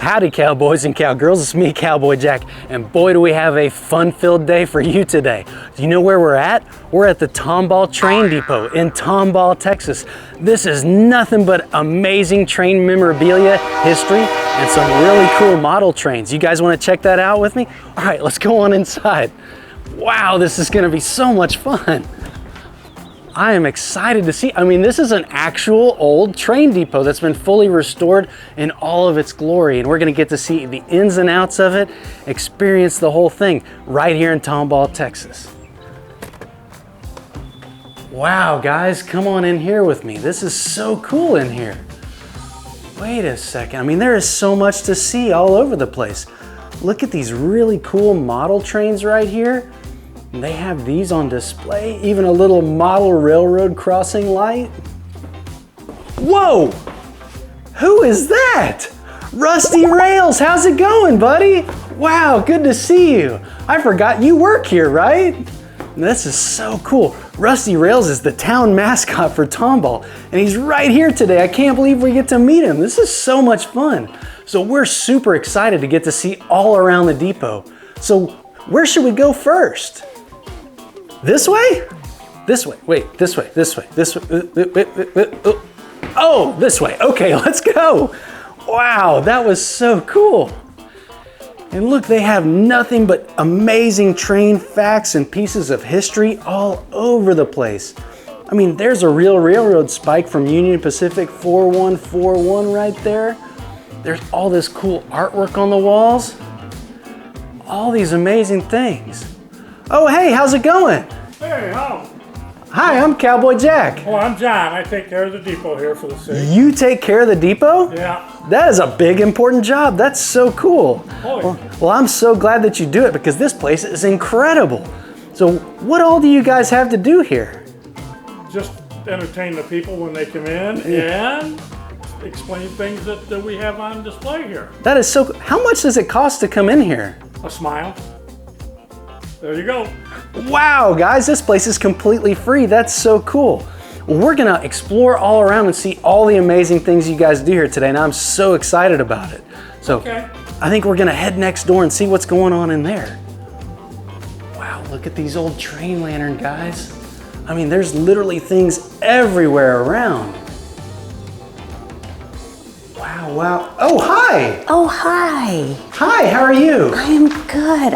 Howdy cowboys and cowgirls, it's me, Cowboy Jack, and boy do we have a fun-filled day for you today. Do you know where we're at? We're at the Tomball Train Depot in Tomball, Texas. This is nothing but amazing train memorabilia, history, and some really cool model trains. You guys want to check that out with me? All right, let's go on inside. Wow, this is gonna be so much fun. I am excited to see. I mean, this is an actual old train depot that's been fully restored in all of its glory. And we're gonna get to see the ins and outs of it, experience the whole thing right here in Tomball, Texas. Wow, guys, come on in here with me. This is so cool in here. Wait a second. I mean, there is so much to see all over the place. Look at these really cool model trains right here. And they have these on display, even a little model railroad crossing light. Whoa! Who is that? Rusty Rails, how's it going, buddy? Wow, good to see you. I forgot you work here, right? This is so cool. Rusty Rails is the town mascot for Tomball, and he's right here today. I can't believe we get to meet him. This is so much fun. So we're super excited to get to see all around the depot. So where should we go first? This way? This way, wait, this way, this way, this way. Oh, this way, okay, let's go. Wow, that was so cool. And look, they have nothing but amazing train facts and pieces of history all over the place. I mean, there's a real railroad spike from Union Pacific 4141 right there. There's all this cool artwork on the walls. All these amazing things. Oh, hey, how's it going? Hey, how? Hi, I'm Cowboy Jack. Well, I'm John. I take care of the depot here for the city. You take care of the depot? Yeah. That is a big, important job. That's so cool. Well, I'm so glad that you do it because this place is incredible. So what all do you guys have to do here? Just entertain the people when they come in and explain things that we have on display here. That is so, how much does it cost to come in here? A smile. There you go. Wow, guys, this place is completely free. That's so cool. Well, we're gonna explore all around and see all the amazing things you guys do here today, and I'm so excited about it. So Okay. I think we're gonna head next door and see what's going on in there. Wow, look at these old train lantern, guys. I mean, there's literally things everywhere around. Wow, wow. Oh, hi. Oh, hi. Hi, how are you? I'm good.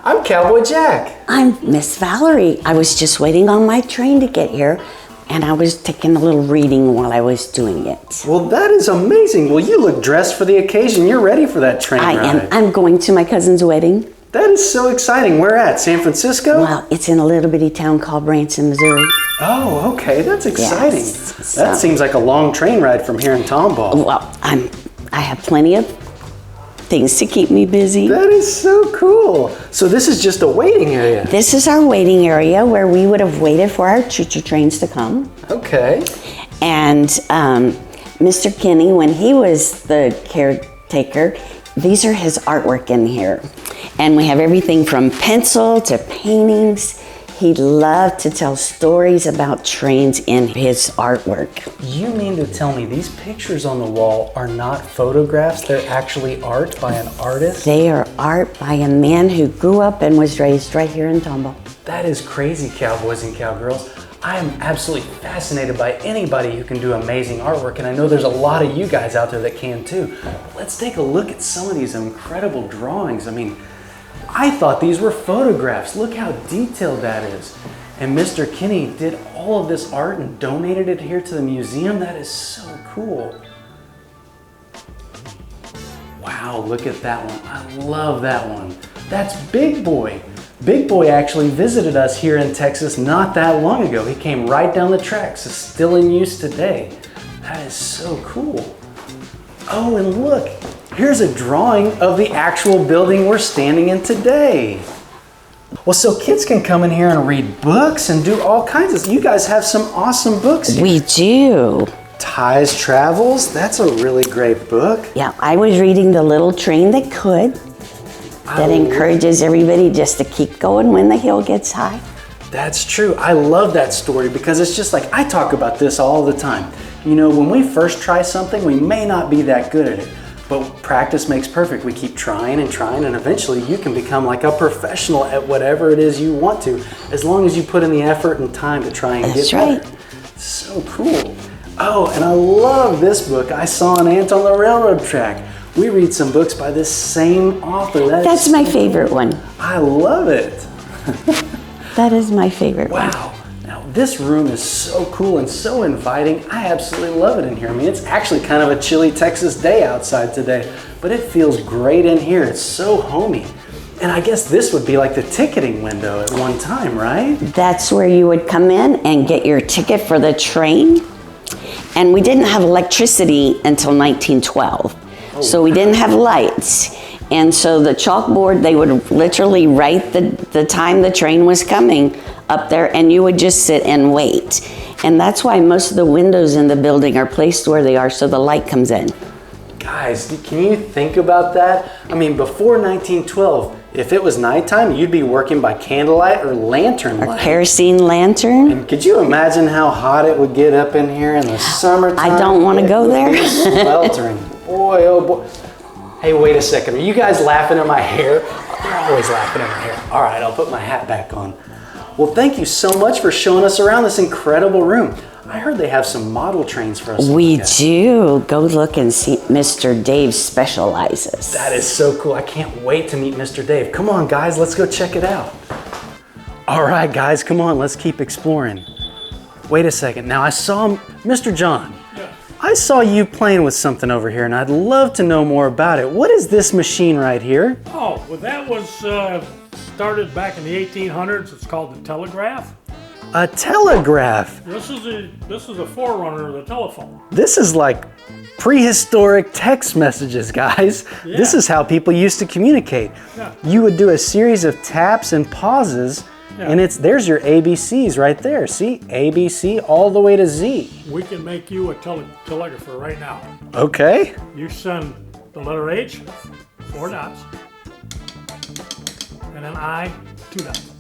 I'm Cowboy Jack. I'm Miss Valerie. I was just waiting on my train to get here, and I was taking a little reading while I was doing it. Well, that is amazing. Well, you look dressed for the occasion. You're ready for that train ride. I am. I'm going to my cousin's wedding. That is so exciting. Where at? San Francisco? Well, it's in a little bitty town called Branson, Missouri. Oh, okay. That's exciting. Yes, That seems like a long train ride from here in Tomball. Well, I have plenty of things to keep me busy. That is so cool. So this is just a waiting area. This is our waiting area where we would have waited for our choo-choo trains to come. Okay. And Mr. Kinney, when he was the caretaker, these are his artwork in here. And we have everything from pencil to paintings. He loved to tell stories about trains in his artwork. You mean to tell me these pictures on the wall are not photographs? They're actually art by an artist? They are art by a man who grew up and was raised right here in Tomball. That is crazy, cowboys and cowgirls. I am absolutely fascinated by anybody who can do amazing artwork, and I know there's a lot of you guys out there that can too. Let's take a look at some of these incredible drawings. I mean, I thought these were photographs. Look how detailed that is. And Mr. Kinney did all of this art and donated it here to the museum. That is so cool. Wow, look at that one. I love that one. That's Big Boy. Big Boy actually visited us here in Texas not that long ago. He came right down the tracks. It's still in use today. That is so cool. Oh, and look, here's a drawing of the actual building we're standing in today. Well, so kids can come in here and read books and do all kinds of, you guys have some awesome books here. We do. Ties Travels, that's a really great book. Yeah, I was reading The Little Train That Could. That encourages everybody just to keep going when the hill gets high. That's true. I love that story because it's just like, I talk about this all the time. You know, when we first try something, we may not be that good at it. But practice makes perfect. We keep trying and trying, and eventually you can become like a professional at whatever it is you want to, as long as you put in the effort and time to try and That's get right. better. So cool. Oh, and I love this book. I Saw an Ant on the Railroad Track. We read some books by this same author. That's my favorite one. I love it. That is my favorite one. Wow. Now this room is so cool and so inviting. I absolutely love it in here. I mean, it's actually kind of a chilly Texas day outside today, but it feels great in here. It's so homey. And I guess this would be like the ticketing window at one time, right? That's where you would come in and get your ticket for the train. And we didn't have electricity until 1912. So we didn't have lights. And so the chalkboard, they would literally write the time the train was coming up there, and you would just sit and wait. And that's why most of the windows in the building are placed where they are, so the light comes in. Guys, can you think about that? I mean, before 1912, if it was nighttime, you'd be working by candlelight or lantern light. Kerosene lantern. And could you imagine how hot it would get up in here in the summertime? I don't want to go there. Sweltering. Boy, oh boy. Hey, wait a second. Are you guys laughing at my hair? They're always laughing at my hair. All right, I'll put my hat back on. Well, thank you so much for showing us around this incredible room. I heard they have some model trains for us. We do. Go look and see. Mr. Dave specializes. That is so cool. I can't wait to meet Mr. Dave. Come on, guys, let's go check it out. All right, guys, come on, let's keep exploring. Wait a second. Now, I saw Mr. John. Yeah. I saw you playing with something over here, and I'd love to know more about it. What is this machine right here? Oh, well, that was started back in the 1800s. It's called the telegraph. A telegraph. This is a forerunner of the telephone. This is like prehistoric text messages, guys. Yeah. This is how people used to communicate. Yeah. You would do a series of taps and pauses, Yeah. and there's your ABCs right there. See, ABC all the way to Z. We can make you a telegrapher right now. Okay. You send the letter H, 4 dots, and then I, 2 dots.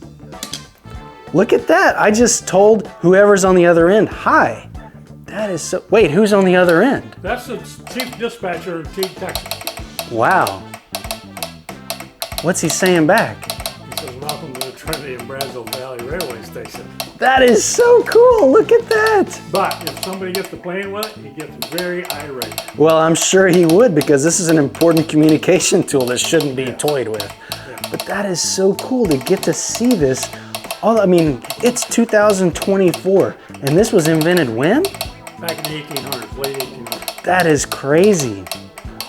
Look at that. I just told whoever's on the other end, hi. That is so, wait, who's on the other end? That's the chief dispatcher in Texan. Wow. What's he saying back? He says, welcome to the Trinity and Brazos Valley Railway Station. That is so cool. Look at that. But if somebody gets to playing with it, he gets very irate. Well, I'm sure he would, because this is an important communication tool that shouldn't be toyed with. Yeah. But that is so cool to get to see this. I mean, it's 2024, and this was invented when? Back in the 1800s, late 1800s. That is crazy.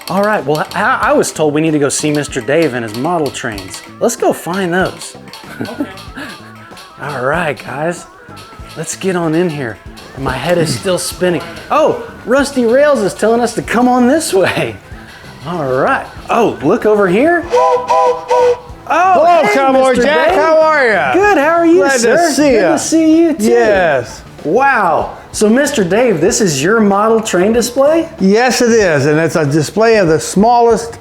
All right, well, I was told we need to go see Mr. Dave and his model trains. Let's go find those. Okay. All right, guys, let's get on in here. My head is still spinning. Oh, Rusty Rails is telling us to come on this way. All right. Oh, look over here. Oh, hello, hey, Cowboy Mr. Jack. Dave. How are you? Good. How are you, Glad sir? to see Good ya. to see you too. Yes. Wow. So, Mr. Dave, this is your model train display? Yes, it is, and it's a display of the smallest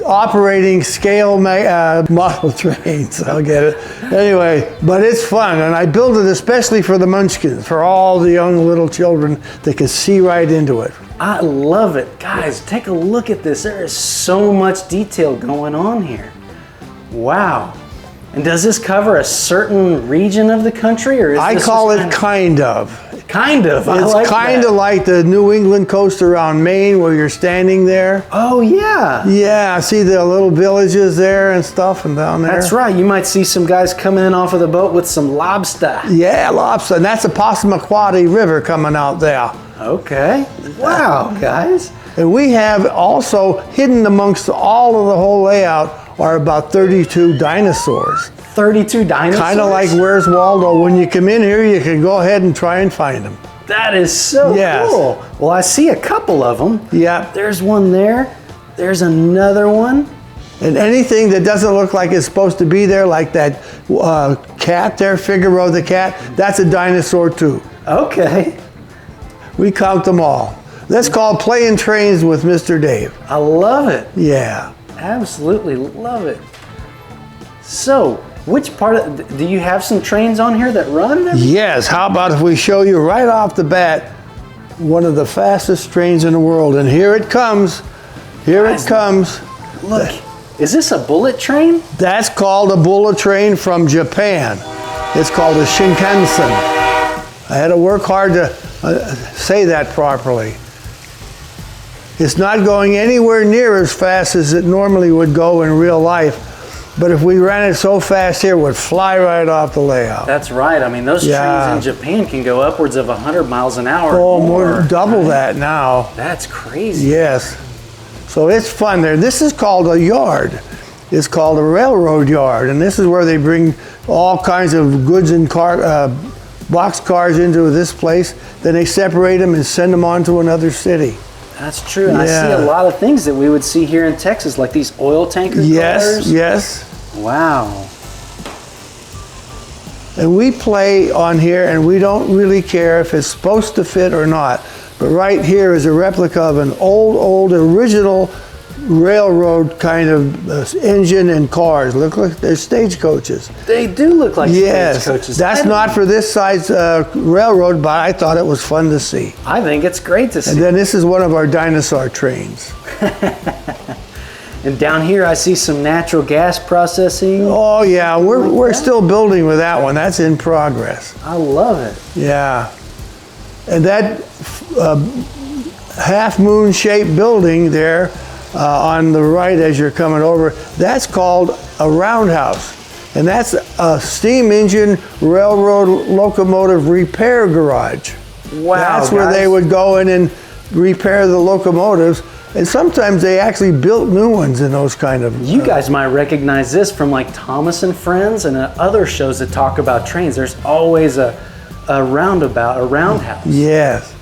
operating scale model trains. I'll get it. Anyway, but it's fun, and I built it especially for the munchkins, for all the young little children that can see right into it. I love it. Guys, take a look at this. There is so much detail going on here. Wow. And does this cover a certain region of the country, or is I this call just it kind of. Kind of. I It's like kind that. of like the New England coast around Maine where you're standing there. Oh, yeah. Yeah, see the little villages there and stuff and down there. That's right. You might see some guys coming in off of the boat with some lobster. Yeah, lobster. And that's the Passamaquoddy River coming out there. Okay. Wow, guys. And we have also hidden amongst all of the whole layout are about 32 dinosaurs. 32 dinosaurs? Kind of like Where's Waldo. When you come in here, you can go ahead and try and find them. That is so Yes. cool. Well, I see a couple of them. Yeah. There's one there. There's another one. And anything that doesn't look like it's supposed to be there, like that cat there, Figaro the cat, that's a dinosaur too. Okay. We count them all. That's called Playing Trains with Mr. Dave. I love it. Yeah. Absolutely love it. So, which part of, do you have some trains on here that run? and everything? Yes, how about if we show you right off the bat one of the fastest trains in the world, and here it comes. Here it comes. Look, is this a bullet train? That's called a bullet train from Japan. It's called a Shinkansen. I had to work hard to say that properly. It's not going anywhere near as fast as it normally would go in real life. But if we ran it so fast here, it would fly right off the layout. That's right. I mean, those trains in Japan can go upwards of 100 miles an hour. Oh, more double that now. That's crazy. Yes. So it's fun there. This is called a yard. It's called a railroad yard. And this is where they bring all kinds of goods and box cars into this place. Then they separate them and send them on to another city. That's true. And I see a lot of things that we would see here in Texas, like these oil tanker cars. Yes. Wow. And we play on here, and we don't really care if it's supposed to fit or not. But right here is a replica of an old original railroad kind of engine and cars. Look like they're stagecoaches. They do look like stagecoaches. That's not for this size railroad, but I thought it was fun to see. I think it's great to see. And then this is one of our dinosaur trains. And down here I see some natural gas processing. Oh yeah, we're still building with that one. That's in progress. I love it. Yeah. And that half moon shaped building there on the right as you're coming over, that's called a roundhouse. And that's a steam engine railroad locomotive repair garage. Wow. That's where they would go in and repair the locomotives. And sometimes they actually built new ones in those kind of... You guys might recognize this from like Thomas and Friends and other shows that talk about trains. There's always a roundabout, a roundhouse. Yes.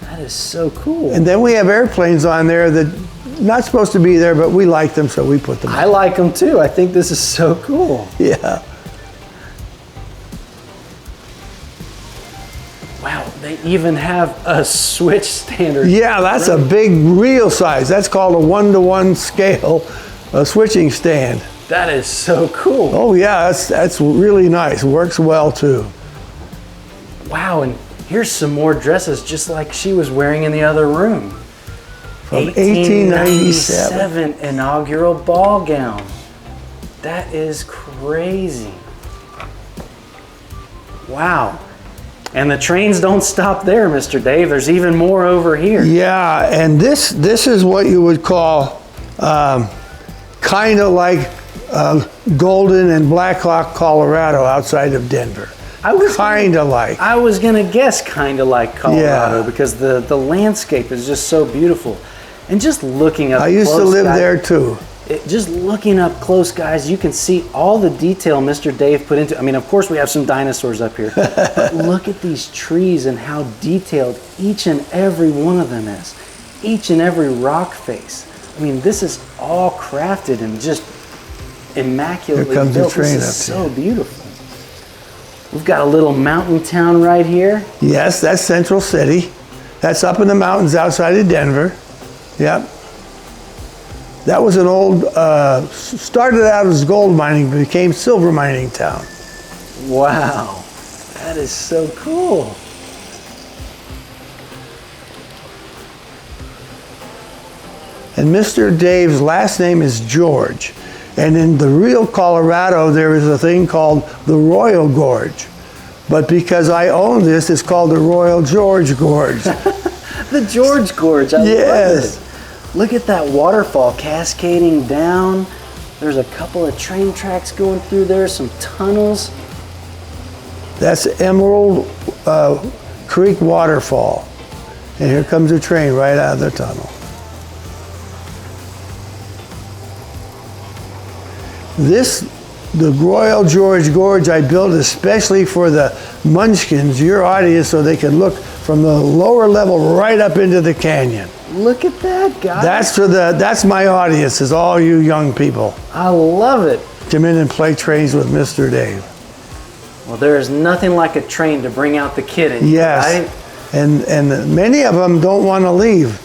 That is so cool. And then we have airplanes on there that not supposed to be there, but we like them, so we put them on. I like them too. I think this is so cool. Yeah. Wow, they even have a switch standard. Yeah, that's a big real size. That's called a 1-to-1 scale switching stand. That is so cool. Oh yeah, that's really nice. Works well too. Wow, and here's some more dresses just like she was wearing in the other room. From 1897 inaugural ball gown. That is crazy. Wow. And the trains don't stop there, Mr. Dave. There's even more over here. Yeah, and this is what you would call kind of like Golden and Black Hawk, Colorado, outside of Denver. I was kind of like. I was gonna guess kind of like Colorado because the landscape is just so beautiful. And just looking up. I used to live there too. Just looking up close, guys, you can see all the detail Mr. Dave put into. I mean, of course, we have some dinosaurs up here, but look at these trees and how detailed each and every one of them is. Each and every rock face. I mean, this is all crafted and just immaculately built. The train this is so beautiful. We've got a little mountain town right here. Yes, that's Central City. That's up in the mountains outside of Denver. Yep. That was an old, started out as gold mining, but became silver mining town. Wow, that is so cool. And Mr. Dave's last name is George. And in the real Colorado, there is a thing called the Royal Gorge. But because I own this, it's called the Royal George Gorge. The George Gorge, I love it. Look at that waterfall cascading down. There's a couple of train tracks going through there, some tunnels. That's Emerald Creek Waterfall. And here comes a train right out of the tunnel. The Royal George Gorge I built especially for the Munchkins, your audience, so they can look from the lower level right up into the canyon. Look at that, guys. That's my audience, is all you young people. I love it. Come in and play trains with Mr. Dave. Well, there is nothing like a train to bring out the kid in. Yes, right? and many of them don't want to leave.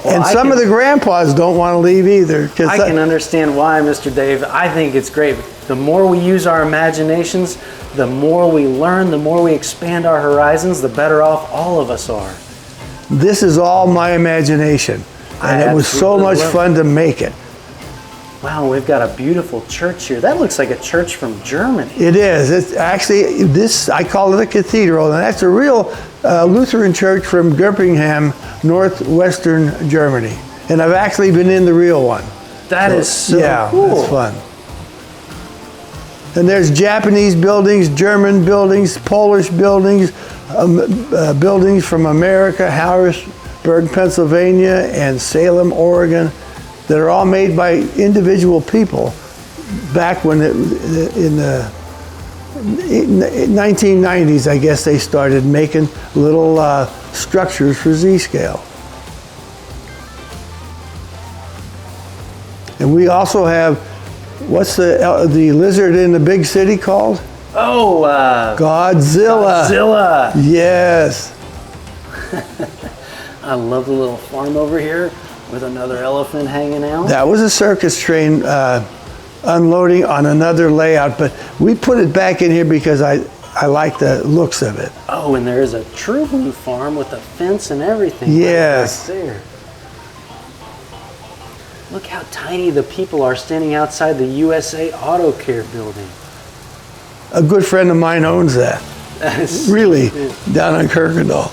Well, and some of the grandpas don't want to leave either. I can understand why, Mr. Dave. I think it's great. The more we use our imaginations, the more we learn, the more we expand our horizons, the better off all of us are. This is all my imagination. And it was so much fun to make it. Wow, we've got a beautiful church here. That looks like a church from Germany. It is. It's actually, I call it a cathedral, and that's a real Lutheran church from Göppingen, northwestern Germany. And I've actually been in the real one. That is so cool. Yeah, it's fun. And there's Japanese buildings, German buildings, Polish buildings, buildings from America, Harrisburg, Pennsylvania, and Salem, Oregon, that are all made by individual people back when in the 1990s, I guess they started making little structures for Z-scale. And we also have, what's the lizard in the big city called? Oh, Godzilla. Godzilla. Yes. I love the little farm over here with another elephant hanging out. That was a circus train unloading on another layout, but we put it back in here because I like the looks of it. Oh, and there is a true blue farm with a fence and everything. Yes. Right there. Look how tiny the people are standing outside the USA Auto Care building. A good friend of mine owns that. Really, down on Kirkendall.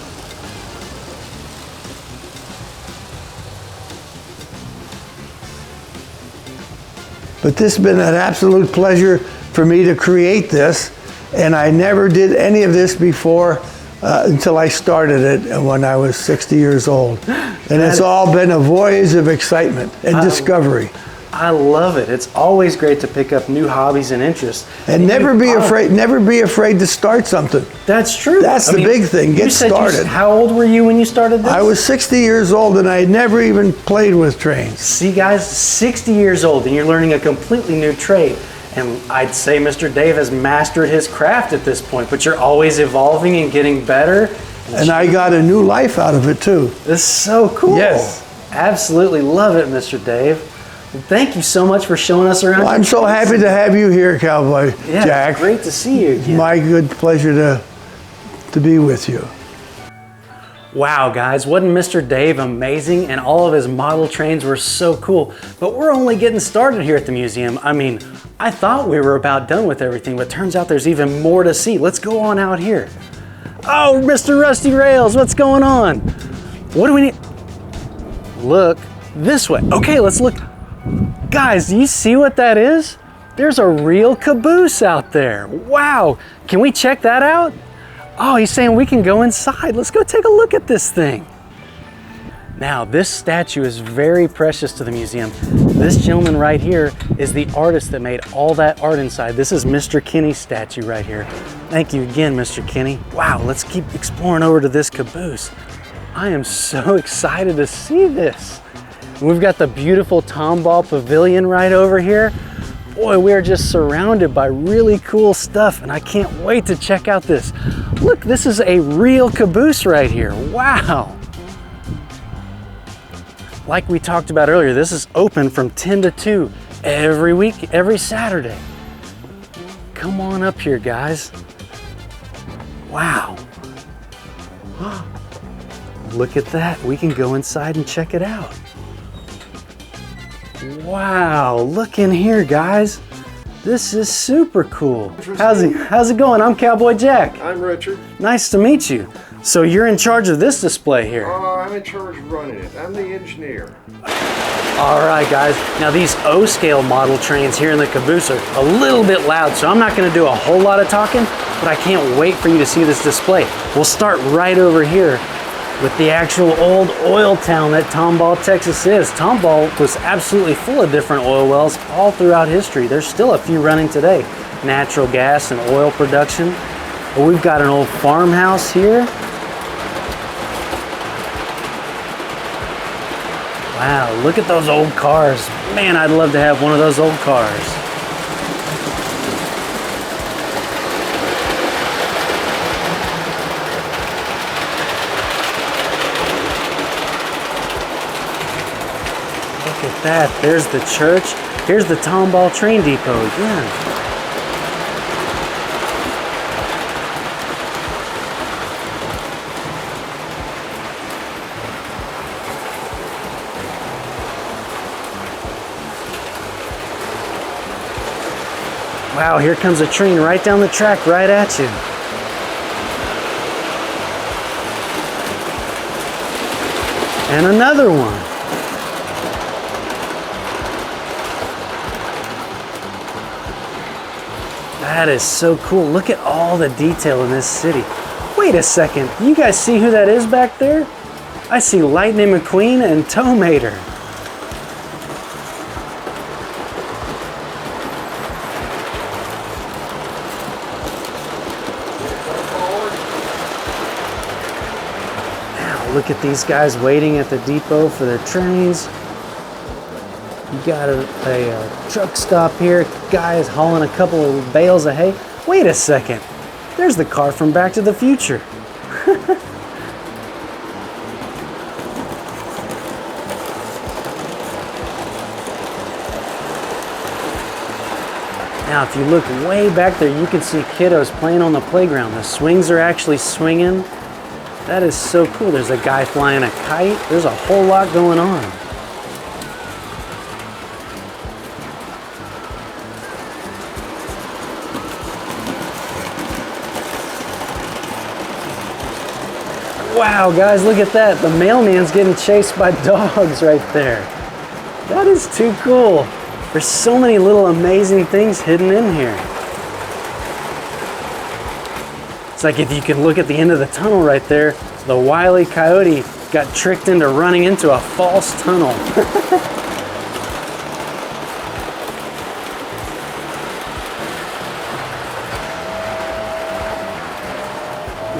But this has been an absolute pleasure for me to create this, and I never did any of this before until I started it when I was 60 years old. And it's all been a voyage of excitement and discovery. I love it. It's always great to pick up new hobbies and interests. And never be afraid to start something. That's true. That's the big thing. Get started. How old were you when you started this? I was 60 years old and I had never even played with trains. See guys, 60 years old and you're learning a completely new trade. And I'd say Mr. Dave has mastered his craft at this point, but you're always evolving and getting better. And I got a new life out of it too. This is so cool. Yes. Absolutely love it, Mr. Dave. Well, thank you so much for showing us around. Well, I'm so happy to have you here, Cowboy Jack. It's great to see you again. My good pleasure to be with you. Wow, guys, wasn't Mr. Dave amazing? And all of his model trains were so cool. But we're only getting started here at the museum. I mean, I thought we were about done with everything, but turns out there's even more to see. Let's go on out here. Oh, Mr. Rusty Rails, what's going on? What do we need? Look this way. Okay, let's look. Guys, do you see what that is? There's a real caboose out there. Wow, can we check that out? Oh, he's saying we can go inside. Let's go take a look at this thing. Now, this statue is very precious to the museum. This gentleman right here is the artist that made all that art inside. This is Mr. Kinney's statue right here. Thank you again, Mr. Kinney. Wow, let's keep exploring over to this caboose. I am so excited to see this. We've got the beautiful Tomball Pavilion right over here. Boy, we are just surrounded by really cool stuff and I can't wait to check out this. Look, this is a real caboose right here. Wow. Like we talked about earlier, this is open from 10 to 2 every week, every Saturday. Come on up here, guys. Wow. Look at that. We can go inside and check it out. Wow, look in here, guys. This is super cool. How's it going? I'm Cowboy Jack. I'm Richard. Nice to meet you. So you're in charge of this display here. I'm in charge of running it. I'm the engineer. All right, guys. Now these O-scale model trains here in the caboose are a little bit loud, so I'm not going to do a whole lot of talking, but I can't wait for you to see this display. We'll start right over here with the actual old oil town that Tomball, Texas is. Tomball was absolutely full of different oil wells all throughout history. There's still a few running today. Natural gas and oil production. But we've got an old farmhouse here. Wow, look at those old cars. Man, I'd love to have one of those old cars. Look at that, there's the church. Here's the Tomball Train Depot again. Wow, here comes a train right down the track, right at you. And another one. That is so cool. Look at all the detail in this city. Wait a second, you guys see who that is back there? I see Lightning McQueen and Tow Mater. Now look at these guys waiting at the depot for their trains. You got a truck stop here. Guy is hauling a couple of bales of hay. Wait a second. There's the car from Back to the Future. Now, if you look way back there, you can see kiddos playing on the playground. The swings are actually swinging. That is so cool. There's a guy flying a kite. There's a whole lot going on. Wow, guys, look at that. The mailman's getting chased by dogs right there. That is too cool. There's so many little amazing things hidden in here. It's like if you can look at the end of the tunnel right there, the Wile E. Coyote got tricked into running into a false tunnel.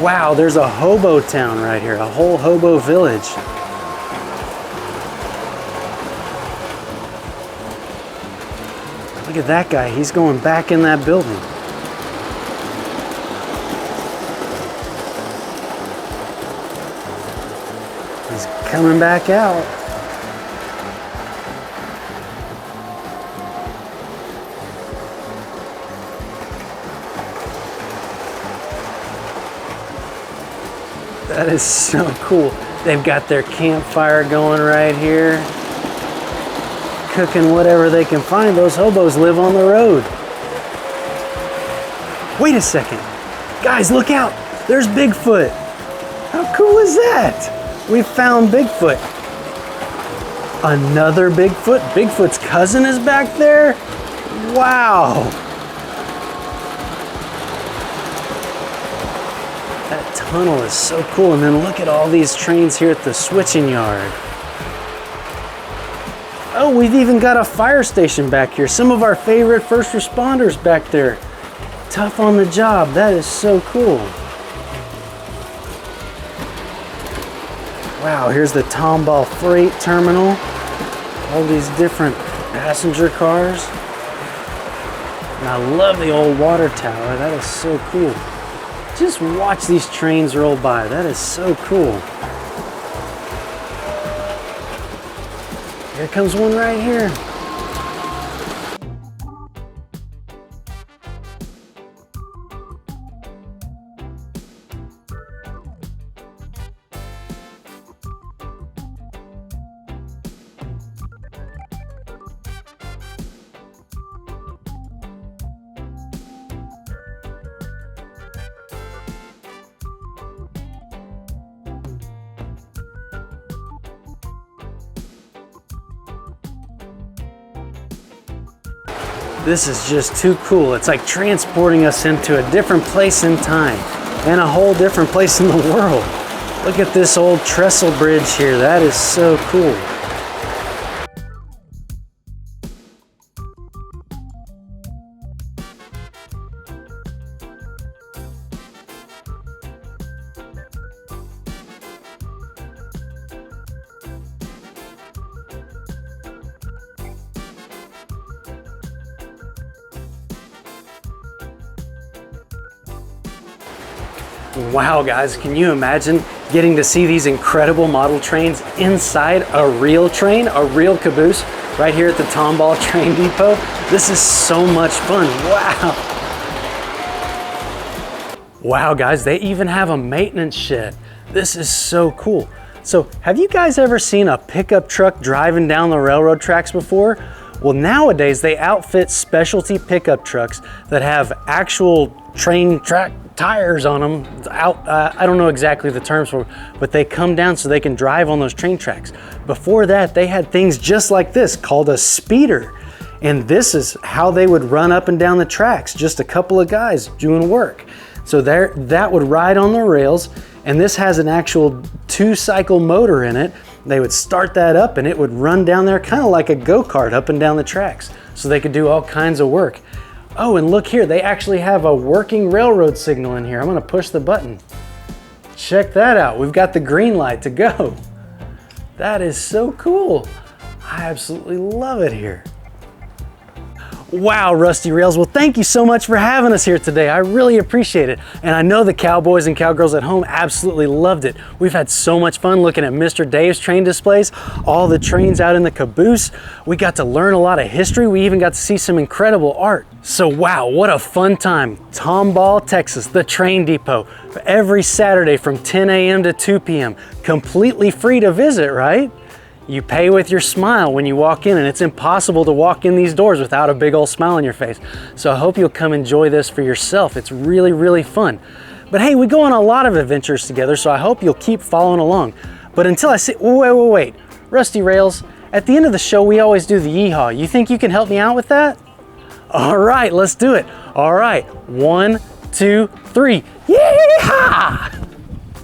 Wow, there's a hobo town right here, a whole hobo village. Look at that guy, he's going back in that building. He's coming back out. That is so cool. They've got their campfire going right here. Cooking whatever they can find. Those hobos live on the road. Wait a second. Guys, look out. There's Bigfoot. How cool is that? We found Bigfoot. Another Bigfoot. Bigfoot's cousin is back there. Wow. That tunnel is so cool. And then look at all these trains here at the switching yard. Oh, we've even got a fire station back here. Some of our favorite first responders back there. Tough on the job. That is so cool. Wow, here's the Tomball Freight Terminal. All these different passenger cars. And I love the old water tower. That is so cool. Just watch these trains roll by. That is so cool. Here comes one right here. This is just too cool. It's like transporting us into a different place in time and a whole different place in the world. Look at this old trestle bridge here. That is so cool. Wow, guys, can you imagine getting to see these incredible model trains inside a real train, a real caboose, right here at the Tomball Train Depot? This is so much fun. Wow. Wow, guys, they even have a maintenance shed. This is so cool. So, have you guys ever seen a pickup truck driving down the railroad tracks before? Well, nowadays they outfit specialty pickup trucks that have actual train track tires on them. I don't know exactly the terms for it, but they come down so they can drive on those train tracks. Before that, they had things just like this called a speeder. And this is how they would run up and down the tracks, just a couple of guys doing work. So that would ride on the rails, and this has an actual 2-cycle motor in it. They would start that up and it would run down there kind of like a go-kart up and down the tracks. So they could do all kinds of work. Oh, and look here, they actually have a working railroad signal in here. I'm gonna push the button. Check that out. We've got the green light to go. That is so cool. I absolutely love it here. Wow, Rusty Rails. Well, thank you so much for having us here today. I really appreciate it. And I know the cowboys and cowgirls at home absolutely loved it. We've had so much fun looking at Mr. Dave's train displays, all the trains out in the caboose. We got to learn a lot of history. We even got to see some incredible art. So wow, what a fun time. Tomball, Texas, the train depot. Every Saturday from 10 a.m. to 2 p.m. Completely free to visit, right? You pay with your smile when you walk in, and it's impossible to walk in these doors without a big old smile on your face. So I hope you'll come enjoy this for yourself. It's really, really fun. But hey, we go on a lot of adventures together, so I hope you'll keep following along. But until I say, wait, Rusty Rails, at the end of the show, we always do the yeehaw. You think you can help me out with that? All right, let's do it. All right, 1, 2, 3, yeehaw!